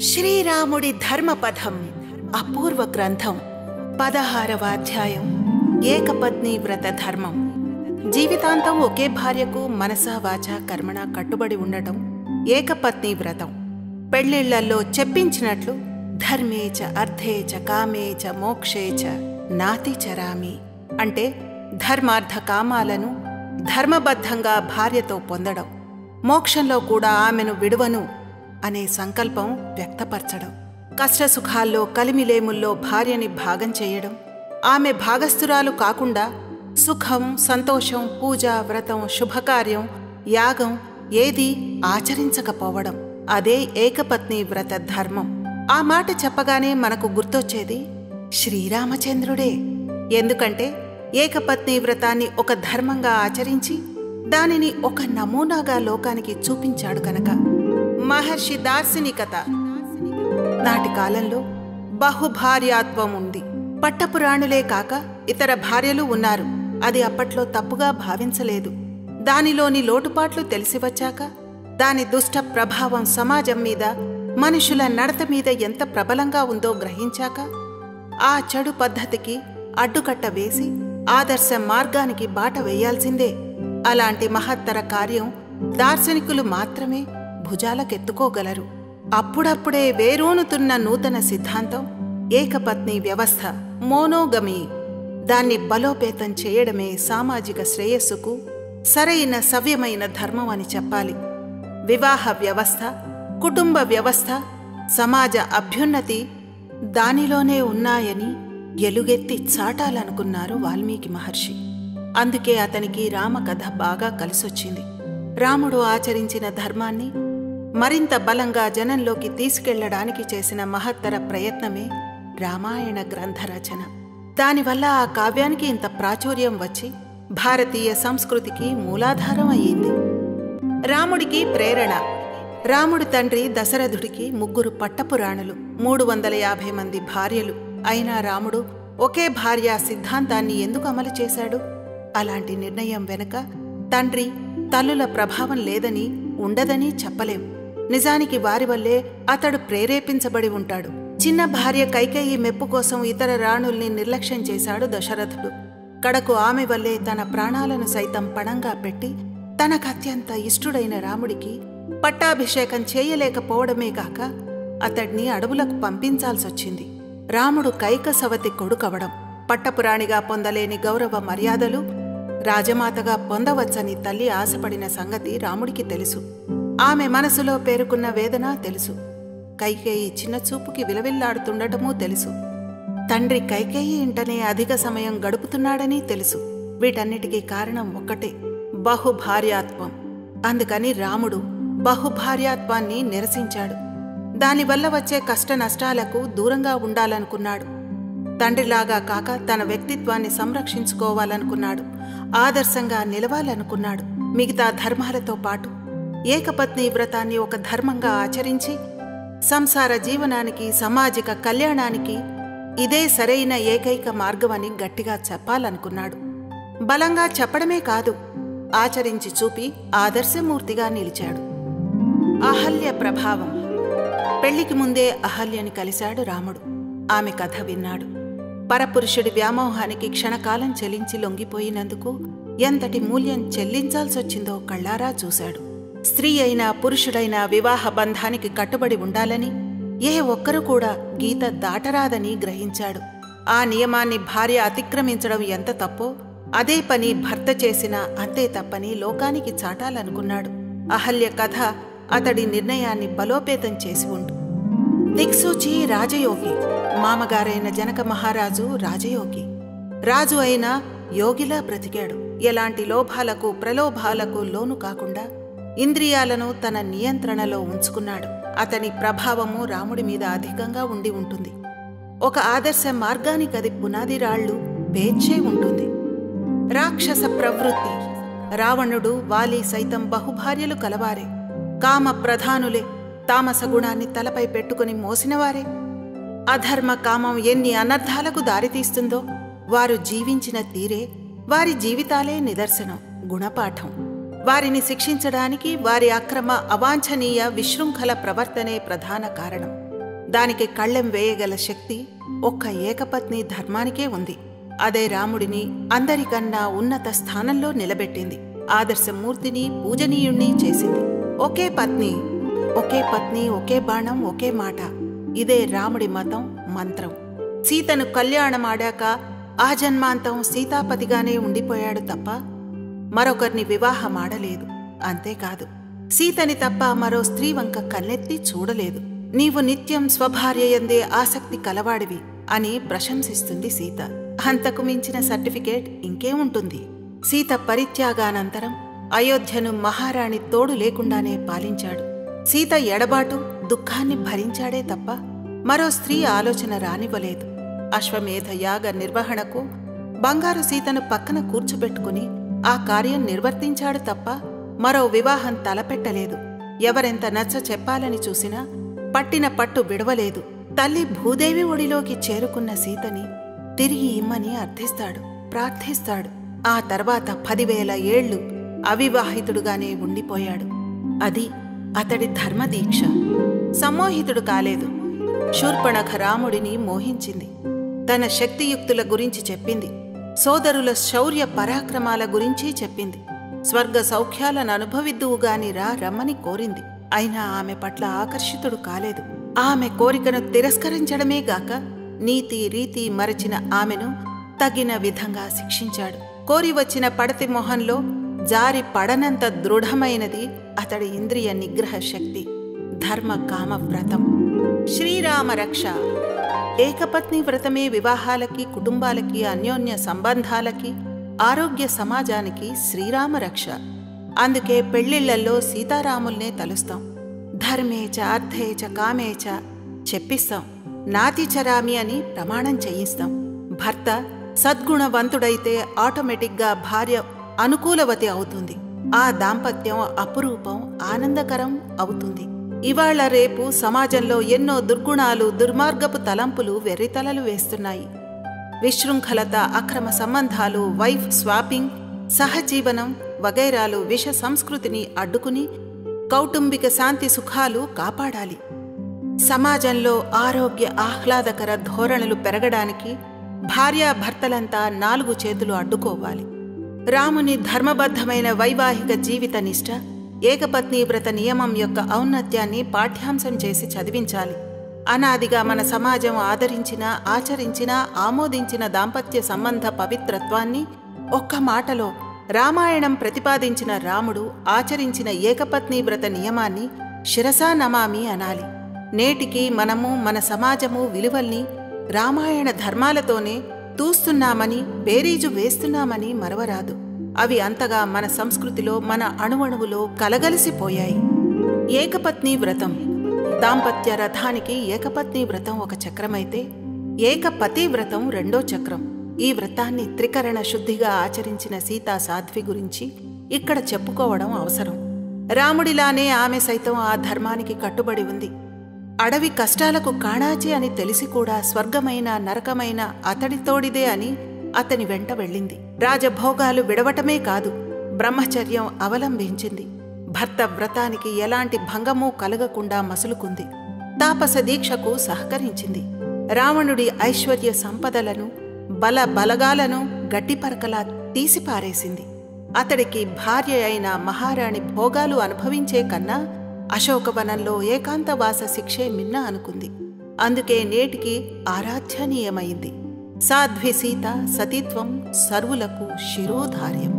శ్రీరాముడి ధర్మపథం అపూర్వ గ్రంథం 16వ అధ్యాయం ఏకపత్ని వ్రత ధర్మం. జీవితాంతం ఒకే భార్యకు మనసా వాచా కర్మణ కట్టుబడి ఉండటం ఏకపత్ని వ్రతం. పెళ్లిళ్లల్లో చెప్పించినట్లు ధర్మేచ అర్థేచ కామేచ మోక్షేచ నాతి చరామి అంటే ధర్మార్థ కామాలను ధర్మబద్ధంగా భార్యతో పొందడం, మోక్షంలో కూడా ఆమెను విడువను అనే సంకల్పం వ్యక్తపరచడం, కష్టసుఖాల్లో కలిమిలేముల్లో భార్యని భాగం చేయడం, ఆమె భాగస్థురాలు కాకుండా సుఖం, సంతోషం, పూజ, వ్రతం, శుభకార్యం, యాగం ఏదీ ఆచరించకపోవడం అదే ఏకపత్ని వ్రత ధర్మం. ఆ మాట చెప్పగానే మనకు గుర్తొచ్చేది శ్రీరామచంద్రుడే. ఎందుకంటే ఏకపత్ని వ్రతాన్ని ఒక ధర్మంగా ఆచరించి దానిని ఒక నమూనాగా లోకానికి చూపించాడు కనుక. మహర్షి దార్శనికత. నాటి కాలంలో బహుభార్యాత్వం ఉంది. పట్టపురాణులే కాక ఇతర భార్యలు ఉన్నారు. అది అప్పట్లో తప్పుగా భావించలేదు. దానిలోని లోటుపాట్లు తెలిసివచ్చాక, దాని దుష్ట ప్రభావం సమాజం మీద, మనుషుల నడత మీద ఎంత ప్రబలంగా ఉందో గ్రహించాక ఆ చెడు పద్ధతికి అడ్డుకట్ట వేసి ఆదర్శ మార్గానికి బాట వేయాల్సిందే. అలాంటి మహత్తర కార్యం దార్శనికులు మాత్రమే భుజాలకెత్తుకోగలరు. అప్పుడప్పుడే వేరూనుతున్న నూతన సిద్ధాంతం ఏకపత్ని వ్యవస్థ, మోనోగమీ. దాన్ని బలోపేతం చేయడమే సామాజిక శ్రేయస్సుకు సరైన సవ్యమైన ధర్మం అని చెప్పాలి. వివాహ వ్యవస్థ, కుటుంబ వ్యవస్థ, సమాజ అభ్యున్నతి దానిలోనే ఉన్నాయని ఎలుగెత్తి చాటాలనుకున్నారు వాల్మీకి మహర్షి. అందుకే అతనికి రామకథ బాగా కలిసొచ్చింది. రాముడు ఆచరించిన ధర్మాన్ని మరింత బలంగా జనంలోకి తీసుకెళ్లడానికి చేసిన మహత్తర ప్రయత్నమే రామాయణ గ్రంథ రచన. దానివల్ల ఆ కావ్యానికి ఇంత ప్రాచుర్యం వచ్చి భారతీయ సంస్కృతికి మూలాధారం అయ్యింది. రాముడికి ప్రేరణ. రాముడి తండ్రి దశరథుడికి 3 పట్టపురాణులు, 350 మంది భార్యలు. అయినా రాముడు ఒకే భార్య సిద్ధాంతాన్ని ఎందుకు అమలు చేశాడు? అలాంటి నిర్ణయం వెనుక తండ్రి, తల్లుల ప్రభావం లేదని, ఉండదని చెప్పలేం. నిజానికి వారి వల్లే అతడు ప్రేరేపించబడి ఉంటాడు. చిన్న భార్య కైకేయి మెప్పు కోసం ఇతర రాణుల్ని నిర్లక్ష్యం చేశాడు దశరథుడు. కడకు ఆమె వల్లే తన ప్రాణాలను సైతం పణంగా పెట్టి తనకత్యంత ఇష్టుడైన రాముడికి పట్టాభిషేకం చేయలేకపోవడమే కాక అతడ్ని అడవులకు పంపించాల్సొచ్చింది. రాముడు కైకసవతి కొడుకవడం, పట్టపురాణిగా పొందలేని గౌరవ మర్యాదలు రాజమాతగా పొందవచ్చని తల్లి ఆశపడిన సంగతి రాముడికి తెలుసు. ఆమె మనసులో పేరుకున్న వేదన తెలుసు. కైకేయి చిన్నచూపుకి విలవిల్లాడుతుండటమూ తెలుసు. తండ్రి కైకేయి ఇంటనే అధిక సమయం గడుపుతున్నాడని తెలుసు. వీటన్నిటికీ కారణం ఒక్కటే, బహుభార్యాత్వం. అందుకని రాముడు బహుభార్యాత్వాన్ని నిరసించాడు. దానివల్ల వచ్చే కష్ట నష్టాలకు దూరంగా ఉండాలనుకున్నాడు. తండ్రిలాగా కాక తన వ్యక్తిత్వాన్ని సంరక్షించుకోవాలనుకున్నాడు. ఆదర్శంగా నిలవాలనుకున్నాడు. మిగతా ధర్మాలతో పాటు ఏకపత్ని వ్రతాన్ని ఒక ధర్మంగా ఆచరించి సంసార జీవనానికి, సామాజిక కళ్యాణానికి ఇదే సరైన ఏకైక మార్గమని గట్టిగా చెప్పాలనుకున్నాడు. బలంగా చెప్పడమే కాదు, ఆచరించి చూపి ఆదర్శమూర్తిగా నిలిచాడు. అహల్య ప్రభావం. పెళ్లికి ముందే అహల్యని కలిశాడు రాముడు. ఆమె కథ విన్నాడు. పరపురుషుడి వ్యామోహానికి క్షణకాలం చెలించి లొంగిపోయినందుకు ఎంతటి మూల్యం చెల్లించాల్సొచ్చిందో కళ్ళారా చూశాడు. స్త్రీ అయినా పురుషుడైనా వివాహ బంధానికి కట్టుబడి ఉండాలని, ఏ ఒక్కరూ కూడా గీత దాటరాదని గ్రహించాడు. ఆ నియమాన్ని భార్య అతిక్రమించడం ఎంత తప్పో అదే పని భర్త చేసినా అంతే తప్పని లోకానికి చాటాలనుకున్నాడు. అహల్య కథ అతడి నిర్ణయాన్ని బలోపేతం చేసి ఉండు. దిక్సూచి రాజయోగి. మామగారైన జనక మహారాజు రాజయోగి. రాజు అయినా యోగిలా బ్రతికాడు. ఎలాంటి లోభాలకు, ప్రలోభాలకు లోను కాకుండా ఇంద్రియాలను తన నియంత్రణలో ఉంచుకున్నాడు. అతని ప్రభావము రాముడి మీద అధికంగా ఉండి ఉంటుంది. ఒక ఆదర్శ మార్గానికది పునాది రాళ్లు పేర్చే ఉంటుంది. రాక్షస ప్రవృత్తి. రావణుడు, వాలి సైతం బహుభార్యలు కలవారే. కామ ప్రధానులే. తామస గుణాన్ని తలపై పెట్టుకుని మోసినవారే. అధర్మ కామం ఎన్ని అనర్థాలకు దారితీస్తుందో వారు జీవించిన తీరే, వారి జీవితాలే నిదర్శనం, గుణపాఠం. వారిని శిక్షించడానికి వారి అక్రమ అవాంఛనీయ విశృంఖల ప్రవర్తనే ప్రధాన కారణం. దానికి కళ్ళెం వేయగల శక్తి ఒక్క ఏకపత్ని ధర్మానికే ఉంది. అదే రాముడిని అందరికన్నా ఉన్నత స్థానంలో నిలబెట్టింది, ఆదర్శమూర్తిని పూజనీయుణ్ణి చేసింది. ఒకే పత్ని, ఒకే బాణం, ఒకే మాట. ఇదే రాముడి మతం, మంత్రం. సీతను కళ్యాణమాడాక ఆ జన్మాంతం సీతాపతిగానే ఉండిపోయాడు తప్ప మరొకరిని వివాహమాడలేదు. అంతేకాదు, సీతని తప్ప మరో స్త్రీ వంక కన్నెత్తి చూడలేదు. నీవు నిత్యం స్వభార్యయందే ఆసక్తి కలవాడివి అని ప్రశంసిస్తుంది సీత. అంతకు మించిన సర్టిఫికేట్ ఇంకేముంటుంది? సీత పరిత్యాగానంతరం అయోధ్యను మహారాణి తోడు లేకుండానే పాలించాడు. సీత ఎడబాటు, దుఃఖాన్ని భరించాడే తప్ప మరో స్త్రీ ఆలోచన రానివ్వలేదు. అశ్వమేధ యాగ నిర్వహణకు బంగారు సీతను పక్కన కూర్చోబెట్టుకుని ఆ కార్యం నిర్వర్తించాడు తప్ప మరో వివాహం తలపెట్టలేదు. ఎవరెంత నచ్చ చెప్పాలని చూసినా పట్టిన పట్టు విడవలేదు. తల్లి భూదేవి ఒడిలోకి చేరుకున్న సీతని తిరిగి ఇమ్మని అర్థిస్తాడు, ప్రార్థిస్తాడు. ఆ తర్వాత 10,000 ఏళ్లు అవివాహితుడుగానే ఉండిపోయాడు. అది అతడి ధర్మదీక్ష. సమ్మోహితుడు కాలేదు. శూర్పణఖ రాముడిని మోహించింది. తన శక్తియుక్తుల గురించి చెప్పింది. సోదరుల శౌర్య పరాక్రమాల గురించి చెప్పింది. స్వర్గ సౌఖ్యాలను అనుభవిద్దువుగాని రమ్మని కోరింది. అయినా ఆమె పట్ల ఆకర్షితుడు కాలేదు. ఆమె కోరికను తిరస్కరించడమే గాక నీతి రీతి మరచిన ఆమెను తగిన విధంగా శిక్షించాడు. కోరి వచ్చిన పడతి మొహంలో జారి పడనంత దృఢమైనది అతడి ఇంద్రియ నిగ్రహ శక్తి, ధర్మ కామ వ్రతం. శ్రీరామ రక్ష. ఏకపత్ని వ్రతమే వివాహాలకి, కుటుంబాలకి, అన్యోన్య సంబంధాలకి, ఆరోగ్య సమాజానికి శ్రీరామ రక్ష. అందుకే పెళ్లిళ్లల్లో సీతారాముల్నే తలుస్తాం. ధర్మేచ అర్థేచ కామేచ చెప్పిస్తాం. నాతిచరామి అని ప్రమాణం చేయిస్తాం. భర్త సద్గుణవంతుడైతే ఆటోమేటిక్గా భార్య అనుకూలవతి అవుతుంది. ఆ దాంపత్యం అపురూపం, ఆనందకరం అవుతుంది. ఇవాళ రేపు సమాజంలో ఎన్నో దుర్గుణాలు, దుర్మార్గపు తలంపులు వెర్రితలలు వేస్తున్నాయి. విశృంఖలత, అక్రమ సంబంధాలు, వైఫ్ స్వాపింగ్, సహజీవనం వగైరాలు విష సంస్కృతిని అడ్డుకుని కౌటుంబిక శాంతి సుఖాలు కాపాడాలి. సమాజంలో ఆరోగ్య ఆహ్లాదకర ధోరణులు పెరగడానికి భార్యాభర్తలంతా 4 చేతులు అడ్డుకోవాలి. రాముని ధర్మబద్ధమైన వైవాహిక జీవిత నిష్ఠ, ఏకపత్ని వ్రత నియమం యొక్క ఔన్నత్యాన్ని పాఠ్యాంశం చేసి చదివించాలి. అనాదిగా మన సమాజం ఆదరించిన, ఆచరించిన, ఆమోదించిన దాంపత్య సంబంధ పవిత్రత్వాన్ని ఒక్క మాటలో రామాయణం ప్రతిపాదించిన రాముడు ఆచరించిన ఏకపత్ని వ్రత నియమాన్ని శిరసా నమామి అనాలి. నేటికి మనము, మన సమాజము విలువల్ని రామాయణ ధర్మాలతోనే తూస్తున్నామని, బేరీజు వేస్తున్నామని మరవరాదు. అవి అంతగా మన సంస్కృతిలో, మన అణువణువులో కలగలిసిపోయాయి. ఏకపత్ని వ్రతం. దాంపత్య రథానికి ఏకపత్ని వ్రతం ఒక చక్రమైతే ఏకపతి వ్రతం 2వ చక్రం. ఈ వ్రతాన్ని త్రికరణ శుద్ధిగా ఆచరించిన సీతా సాధ్వి గురించి ఇక్కడ చెప్పుకోవడం అవసరం. రాముడిలానే ఆమె సైతం ఆ ధర్మానికి కట్టుబడి ఉంది. అడవి కష్టాలకు కాణాచి అని తెలిసి కూడా స్వర్గమైన నరకమైన అతడితోడిదే అని అతని వెంట వెళ్ళింది. రాజభోగాలు విడవటమే కాదు, బ్రహ్మచర్యం అవలంబించింది. భర్త వ్రతానికి ఎలాంటి భంగమూ కలగకుండా మసులుకుంది. తాపస దీక్షకు సహకరించింది. రావణుడి ఐశ్వర్య సంపదలను, బలగాలను గడ్డిపరకలా తీసిపారేసింది. అతడికి భార్య అయిన మహారాణి భోగాలు అనుభవించే కన్నా అశోకవనంలో ఏకాంతవాస శిక్షే మిన్న అనుకుంది. అందుకే నేటికి ఆరాధ్యనీయమైంది. సాధ్వి సీత సతీత్వం సర్వులకు శిరోధార్యం.